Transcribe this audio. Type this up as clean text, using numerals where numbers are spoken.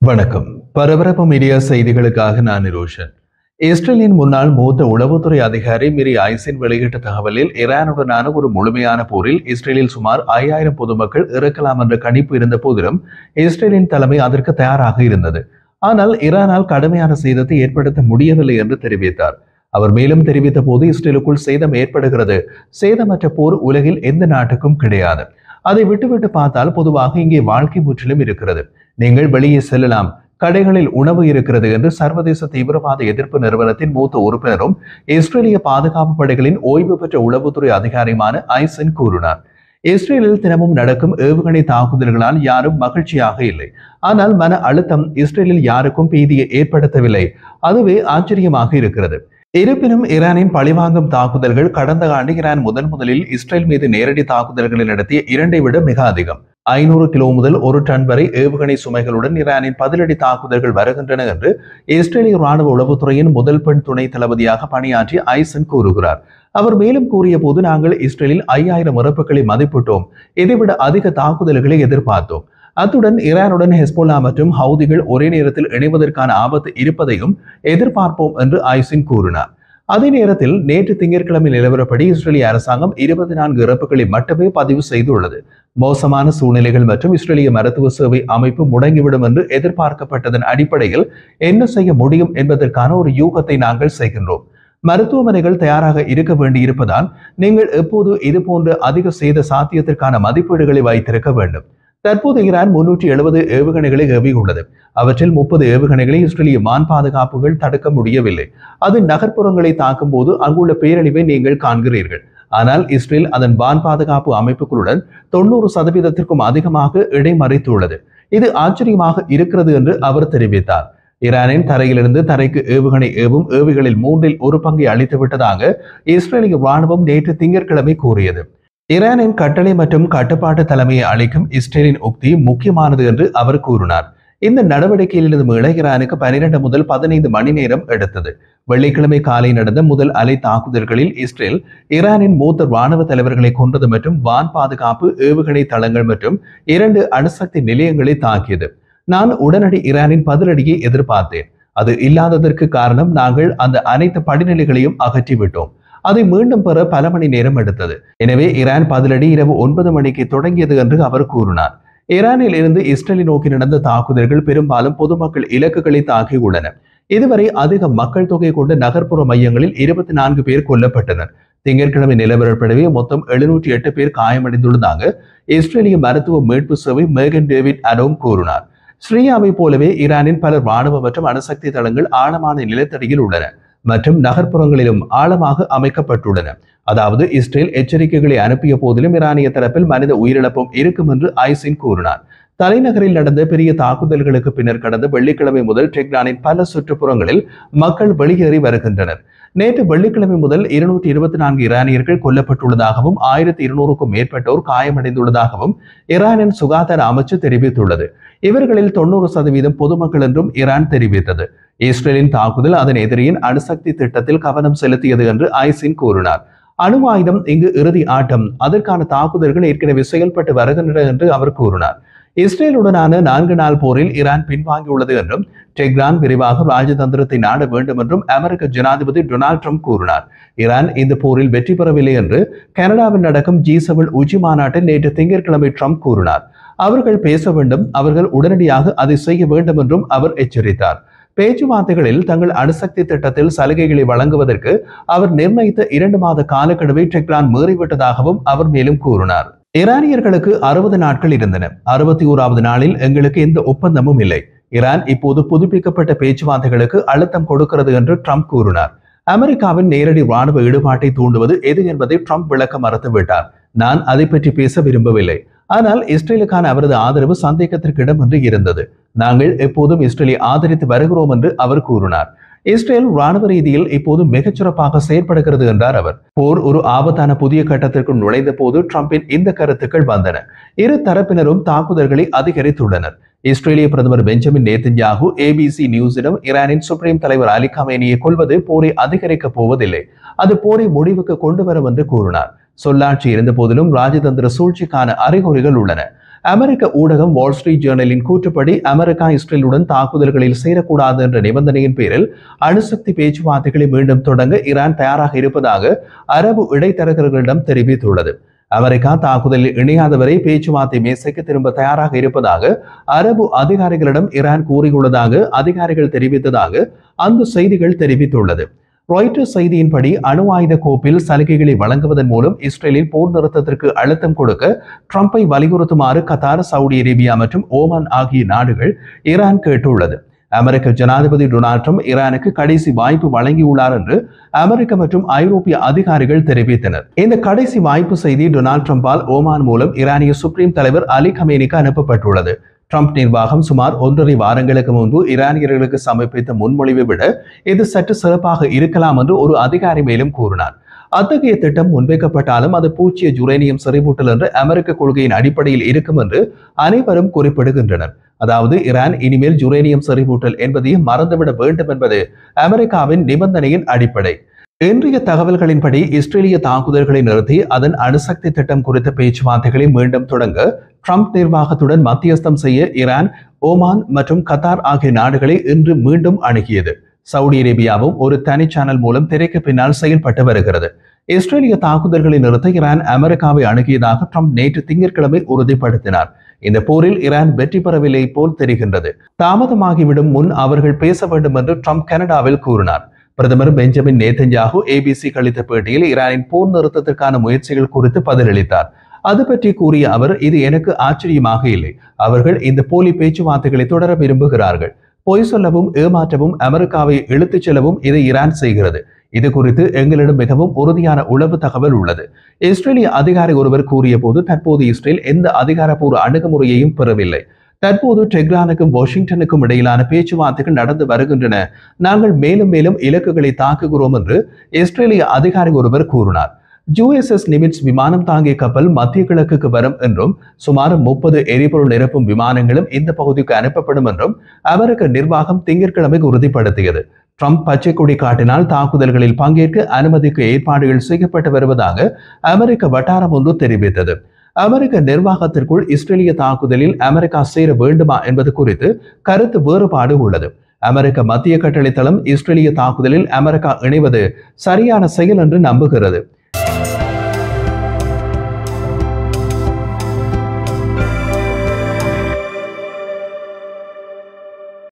வணக்கம். பரபரப்பு மீடியா செய்திகளுக்காக நான் நிரோஷன். இஸ்ரேலின் முன்னாள் மூத்த உளவுத்துறை அதிகாரி மிரி ஐசின் வெளியிட்ட தகவலில் ஈரானுடனான ஒரு முழுமையான போரில் இஸ்ரேலில் சுமார் 5000 பொதுமக்கள் இறக்கலாம் என்ற கணிப்பு இருந்த போதிலும் இஸ்ரேலின் தலைமை அதற்கு தயாராக இருந்தது. ஆனால் ஈரானால் கடுமையான சேதத்தை ஏற்படுத்த முடியவில்லை என்று தெரிவித்தார். அவர் மேலும் தெரிவித்த போது, இஸ்ரேலுக்குள் சேதம் ஏற்படுகிறது. சேதமற்ற போர் உலகில் எந்த நாட்டுக்கும் கிடையாது. அதை விட்டுவிட்டு பார்த்தால் பொதுவாக இங்கே வாழ்க்கை முற்றிலும் இருக்கிறது. நீங்கள் வெளியே செல்லலாம், கடைகளில் உணவு இருக்கிறது என்று சர்வதேச தீவிரவாத எதிர்ப்பு நிறுவனத்தின் மூத்த உறுப்பினரும் இஸ்ரேலிய பாதுகாப்பு படைகளின் ஓய்வு பெற்ற உளவுத்துறை அதிகாரியுமான ஐசன் கூறினார். இஸ்ரேலில் தினமும் நடக்கும் ஏவுகணை தாக்குதல்களால் யாரும் மகிழ்ச்சியாக இல்லை. ஆனால் மன அழுத்தம் இஸ்ரேலில் யாருக்கும் பீதியை ஏற்படுத்தவில்லை. அதுவே ஆச்சரியமாக இருக்கிறது. இருப்பினும் ஈரானின் பழிவாங்கும் தாக்குதல்கள் கடந்த ஆண்டு ஈரான் முதலில் இஸ்ரேல் மீது நேரடி தாக்குதல்களை நடத்திய 2ஐ விட மிக அதிகம். 500 கிலோ முதல் 1 டன் வரை ஏவுகணை சுமைகளுடன் ஈரானின் பதிலடி தாக்குதல்கள் வருகின்றன என்று இஸ்ரேலிய ராணுவ உளவுத்துறையின் முதல் பெண் துணை தளபதியாக பணியாற்றிய ஐசன் கூறுகிறார். அவர் மேலும் கூறிய போது, நாங்கள் இஸ்ரேலில் 5000 இறப்புகளை மதிப்பிட்டோம். இதைவிட அதிக தாக்குதல்களை எதிர்பார்த்தோம். அத்துடன் ஈரானுடன் ஹெஸ்போல்லா மற்றும் ஹவுதிகள் ஒரே நேரத்தில் இணைவதற்கான ஆபத்து இருப்பதையும் எதிர்பார்ப்போம் என்று ஐசின் கூறினார். அதே நேரத்தில் நேற்று திங்கட்கிழமை நிலவரப்படி இஸ்ரேலிய அரசாங்கம் 24 இறப்புகளை மட்டுமே பதிவு செய்துள்ளது. மோசமான சூழ்நிலைகள் மற்றும் இஸ்ரேலிய மருத்துவ சேவை அமைப்பு முடங்கிவிடும் என்று எதிர்பார்க்கப்பட்டதன் அடிப்படையில் என்ன செய்ய முடியும் என்பதற்கான ஒரு யூகத்தை நாங்கள் செய்கின்றோம். மருத்துவமனைகள் தயாராக இருக்க வேண்டியிருப்பதால் நீங்கள் எப்போது இதுபோன்ற அதிக சேத சாத்தியத்திற்கான மதிப்பீடுகளை வைத்திருக்க வேண்டும். தற்போது ஈரான் 370 ஏவுகணைகளை ஏவியுள்ளது. அவற்றில் 30 ஏவுகணைகளை இஸ்ரேலிய வான் பாதுகாப்புகள் தடுக்க முடியவில்லை. அது நகர்ப்புறங்களை தாக்கும் போது அங்குள்ள பேரழிவை நீங்கள் காண்கிறீர்கள். ஆனால் இஸ்ரேல் அதன் வான் பாதுகாப்பு அமைப்புகளுடன் 90% அதிகமாக இடைமறித்துள்ளது. இது ஆச்சரியமாக இருக்கிறது என்று அவர் தெரிவித்தார். ஈரானின் தரையிலிருந்து தரைக்கு ஏவுகணை ஏவும் ஏவுகளில் 3இல் 1 பங்கை அளித்து விட்டதாக இஸ்ரேலிய ராணுவம் நேற்று திங்கட்கிழமை கூறியது. ஈரானின் கட்டளை மற்றும் கட்டுப்பாட்டு தலைமையை அளிக்கும் இஸ்ரேலின் உக்தி முக்கியமானது என்று அவர் கூறினார். இந்த நடவடிக்கையிலிருந்து மீள ஈரானுக்கு 12 முதல் 15 மணி நேரம் எடுத்தது. வெள்ளிக்கிழமை காலை நடந்த முதல் அலை தாக்குதல்களில் இஸ்ரேல் ஈரானின் மூத்த ராணுவ தலைவர்களை கொன்றது மற்றும் வான் பாதுகாப்பு ஏவுகணை தளங்கள் மற்றும் 2 அணுசக்தி நிலையங்களை தாக்கியது. நான் உடனடி ஈரானின் பதிலடியை எதிர்பார்த்தேன். அது இல்லாததற்கு காரணம் நாங்கள் அந்த அனைத்து படிநிலைகளையும் அகற்றிவிட்டோம். அதை மீண்டும் பெற பல மணி நேரம் எடுத்தது. எனவே ஈரான் பதிலடி இரவு 9 மணிக்கு தொடங்கியது என்று அவர் கூறினார். ஈரானில் இருந்து இஸ்ரேலை நோக்கி நடந்த தாக்குதல்கள் பெரும்பாலும் பொதுமக்கள் இலக்குகளை தாக்கியுள்ளன. இதுவரை அதிக மக்கள் தொகை கொண்ட நகர்ப்புற மையங்களில் 24 பேர் கொல்லப்பட்டனர். திங்கட்கிழமை நிலவரப்படவே மொத்தம் 708 பேர் காயமடைந்துள்ளதாக இஸ்ரேலிய மருத்துவ மீட்பு சேவை மேகன் டேவிட் அடோம் கூறினார். சிரியாவை போலவே ஈரானின் பல ராணுவ மற்றும் அணுசக்தி தளங்கள் ஆழமான நிலத்தடியில் உள்ளன மற்றும் நகர்ப்புறங்களிலும் ஆழமாக அமைக்கப்பட்டுள்ளன. அதாவது இஸ்ரேல் எச்சரிக்கைகளை அனுப்பிய போதிலும் ஈரானிய தரப்பில் மனித உயிரிழப்பும் இருக்கும் என்று ஐசின் கூறினார். தலைநகரில் நடந்த பெரிய தாக்குதல்களுக்கு பின்னர் கடந்த வெள்ளிக்கிழமை முதல் டெஹ்ரானின் பல சுற்றுப்புறங்களில் மக்கள் வெளியேறி வருகின்றனர். நேற்று வெள்ளிக்கிழமை முதல் 224 ஈரானியர்கள் கொல்லப்பட்டுள்ளதாகவும் 1200க்கும் மேற்பட்டோர் காயமடைந்துள்ளதாகவும் ஈரானின் சுகாதார அமைச்சு தெரிவித்துள்ளது. இவர்களில் 90% பொதுமக்கள் என்றும் ஈரான் தெரிவித்தது. இஸ்ரேலின் தாக்குதல் அதன் எதிரியின் அணுசக்தி திட்டத்தில் கவனம் செலுத்தியது என்று ஐசின் கூறினார். அணு ஆயுதம் இங்கு இறுதி ஆட்டம். அதற்கான தாக்குதல்கள் ஏற்கனவே செயல்பட்டு வருகின்றன என்று அவர் கூறினார். இஸ்ரேலுடனான 4 நாள் போரில் ஈரான் பின்வாங்கியுள்ளது என்றும் டெஹ்ரான் விரைவாக ராஜதந்திரத்தை நாட வேண்டும் என்றும் அமெரிக்க ஜனாதிபதி டொனால்ட் ட்ரம்ப் கூறினார். ஈரான் இந்த போரில் வெற்றி பெறவில்லை என்று கனடாவில் நடக்கும் G7 உச்சி மாநாட்டில் நேற்று திங்கட்கிழமை ட்ரம்ப் கூறினார். அவர்கள் பேச வேண்டும், அவர்கள் உடனடியாக அதை செய்ய வேண்டும் என்றும் அவர் எச்சரித்தார். பேச்சுவார்த்தைகளில் தங்கள் அணுசக்தி திட்டத்தில் சலுகைகளை வழங்குவதற்கு அவர் நிர்ணயித்த 2 மாத காலக்கெடுவை டெஹ்ரான் மீறிவிட்டதாகவும் அவர் மேலும் கூறினார். ஈரானியர்களுக்கு 60 நாட்கள் இருந்தன. 61வது நாளில் எங்களுக்கு எந்த ஒப்பந்தமும் இல்லை. ஈரான் இப்போது புதுப்பிக்கப்பட்ட பேச்சுவார்த்தைகளுக்கு அழுத்தம் கொடுக்கிறது என்று ட்ரம்ப் கூறினார். அமெரிக்காவின் நேரடி ராணுவ ஈடுபாட்டை தூண்டுவது எது என்பதை ட்ரம்ப் விளக்க மறுத்துவிட்டார். நான் அதை பற்றி பேச விரும்பவில்லை. ஆனால் இஸ்ரேலுக்கான அவரது ஆதரவு சந்தேகத்திற்கு இடமின்றி இருந்தது. நாங்கள் எப்போதும் இஸ்ரேலை ஆதரித்து வருகிறோம் என்று அவர் கூறினார். இஸ்ரேல் ராணுவ ரீதியில் இப்போது மிகச்சிறப்பாக செயற்படுகிறது என்றார் அவர். போர் ஒரு ஆபத்தான புதிய கட்டத்திற்குள் நுழைந்த போது ட்ரம்பின் இந்த கருத்துக்கள் வந்தன. இரு தரப்பினரும் தாக்குதல்களை அதிகரித்துள்ளனர். இஸ்ரேலிய பிரதமர் பெஞ்சமின் நேதன்யாகு ABC நியூஸிடம் ஈரானின் சுப்ரீம் தலைவர் அலி கமேனியை கொல்வது போரை அதிகரிக்கப் போவதில்லை, அது போரை முடிவுக்கு கொண்டு வரும் என்று கூறினார். சொல்லாட்சி இருந்த போதிலும் ராஜதந்திர சூழ்ச்சிக்கான அறிகுறிகள் உள்ளன. அமெரிக்க ஊடகம் வால் ஸ்ட்ரீட் ஜேர்னலின் கூற்றுப்படி அமெரிக்கா இஸ்ரேலுடன் தாக்குதல்களில் சேரக்கூடாது என்ற நிபந்தனையின் பேரில் அணுசக்தி பேச்சுவார்த்தைகளை மீண்டும் தொடங்க ஈரான் தயாராக இருப்பதாக அரபு இடைத்தரகர்களிடம் தெரிவித்துள்ளது. அமெரிக்கா தாக்குதலில் இணையாதவரை பேச்சுவார்த்தை மேசைக்கு திரும்ப தயாராக இருப்பதாக அரபு அதிகாரிகளிடம் ஈரான் கூறியுள்ளதாக அதிகாரிகள் தெரிவித்ததாக அந்த செய்திகள் தெரிவித்துள்ளது. ராய்ட்டர்ஸ் செய்தியின்படி அணு ஆயுத கோப்பில் சலுகைகளை வழங்குவதன் மூலம் இஸ்ரேலில் போர் நிறுத்தத்திற்கு அழுத்தம் கொடுக்க ட்ரம்பை வலியுறுத்துமாறு கத்தார், சவுதி அரேபியா மற்றும் ஓமான் ஆகிய நாடுகள் ஈரான் கேட்டுள்ளது. அமெரிக்க ஜனாதிபதி டொனால்ட் ட்ரம்ப் ஈரானுக்கு கடைசி வாய்ப்பு வழங்கியுள்ளார் என்று அமெரிக்க மற்றும் ஐரோப்பிய அதிகாரிகள் தெரிவித்தனர். இந்த கடைசி வாய்ப்பு செய்தி டொனால்ட் ட்ரம்பால் ஓமான் மூலம் ஈரானிய சுப்ரீம் தலைவர் அலி கமேனிக்கு அனுப்பப்பட்டுள்ளது. ட்ரம்ப் நிர்வாகம் சுமார் 1.5 வாரங்களுக்கு முன்பு ஈரானியர்களுக்கு சமர்ப்பித்த முன்மொழிவை விட இது சற்று சிறப்பாக இருக்கலாம் என்று ஒரு அதிகாரி மேலும் கூறினார். அத்தகைய திட்டம் முன்வைக்கப்பட்டாலும் அது பூச்சிய யுரேனியம் செறிவூட்டல் என்ற அமெரிக்க கொள்கையின் அடிப்படையில் இருக்கும் என்று அனைவரும் குறிப்பிடுகின்றனர். அதாவது ஈரான் இனிமேல் யுரேனியம் செறிவூட்டல் என்பதையும் மறந்துவிட வேண்டும் என்பது அமெரிக்காவின் நிபந்தனையின் அடிப்படை. இன்றைய தகவல்களின்படி இஸ்ரேலிய தாக்குதல்களை நிறுத்தி அதன் அணுசக்தி திட்டம் குறித்த பேச்சுவார்த்தைகளை மீண்டும் தொடங்க ட்ரம்ப் நிர்வாகத்துடன் மத்தியஸ்தம் செய்ய ஈரான், ஓமான் மற்றும் கத்தார் ஆகிய நாடுகளை இன்று மீண்டும் அணுகியது. சவுதி அரேபியாவும் ஒரு தனி சேனல் மூலம் திரைக்கு பின்னால் செயல்பட்டு வருகிறது. இஸ்ரேலிய தாக்குதல்களை நிறுத்த ஈரான் அமெரிக்காவை அணுகியதாக ட்ரம்ப் நேற்று திங்கட்கிழமை உறுதிப்படுத்தினார். இந்த போரில் ஈரான் வெற்றி பெறவில்லை போல் தெரிகின்றது. தாமதமாகிவிடும் முன் அவர்கள் பேச வேண்டும் என்று ட்ரம்ப் கனடாவில் கூறினார். பிரதமர் பெஞ்சமின் நேதன்யாகு ஏபிசிக்கு அளித்த பேட்டியில் ஈரானின் போர் நிறுத்தத்திற்கான முயற்சிகள் குறித்து பதிலளித்தார். அது பற்றி கூறிய அவர், இது எனக்கு ஆச்சரியமாக இல்லை. அவர்கள் இந்த போலி பேச்சுவார்த்தைகளை தொடர விரும்புகிறார்கள். பொய் சொல்லவும் ஏமாற்றவும் அமெரிக்காவை இழுத்துச் செல்லவும் இதை ஈரான் செய்கிறது. இது குறித்து எங்களிடம் மிகவும் உறுதியான உளவு தகவல் உள்ளது. இஸ்ரேலிய அதிகாரி ஒருவர் கூறிய போது, தற்போது இஸ்ரேல் எந்த அதிகாரப்பூர்வ அணுகுமுறையையும் பெறவில்லை. தற்போது டெஹ்ரானுக்கும் வாஷிங்டனுக்கும் இடையிலான பேச்சுவார்த்தைகள் நடந்து வருகின்றன. நாங்கள் மேலும் மேலும் இலக்குகளை தாக்குகிறோம் என்று இஸ்ரேலிய அதிகாரி ஒருவர் கூறினார். USS நிமிட்ஸ் விமானம் தாங்கிய கப்பல் மத்திய கிழக்குக்கு வரும் என்றும் சுமார் 30 எரிபொருள் நிரப்பும் விமானங்களும் இந்த பகுதிக்கு அனுப்பப்படும் என்றும் அமெரிக்க நிர்வாகம் திங்கட்கிழமை உறுதிப்படுத்தியது. ட்ரம்ப் பச்சை கொடி காட்டினால் தாக்குதல்களில் பங்கேற்க அனுமதிக்க ஏற்பாடுகள் செய்யப்பட்டு வருவதாக அமெரிக்க வட்டாரம் ஒன்று தெரிவித்தது. அமெரிக்க நிர்வாகத்திற்குள் இஸ்ரேலிய தாக்குதலில் அமெரிக்கா சேர வேண்டுமா என்பது குறித்து கருத்து வேறுபாடு உள்ளது. அமெரிக்க மத்திய கட்டளை தளம் இஸ்ரேலிய தாக்குதலில் அமெரிக்கா இணைவது சரியான செயல் என்று நம்புகிறது.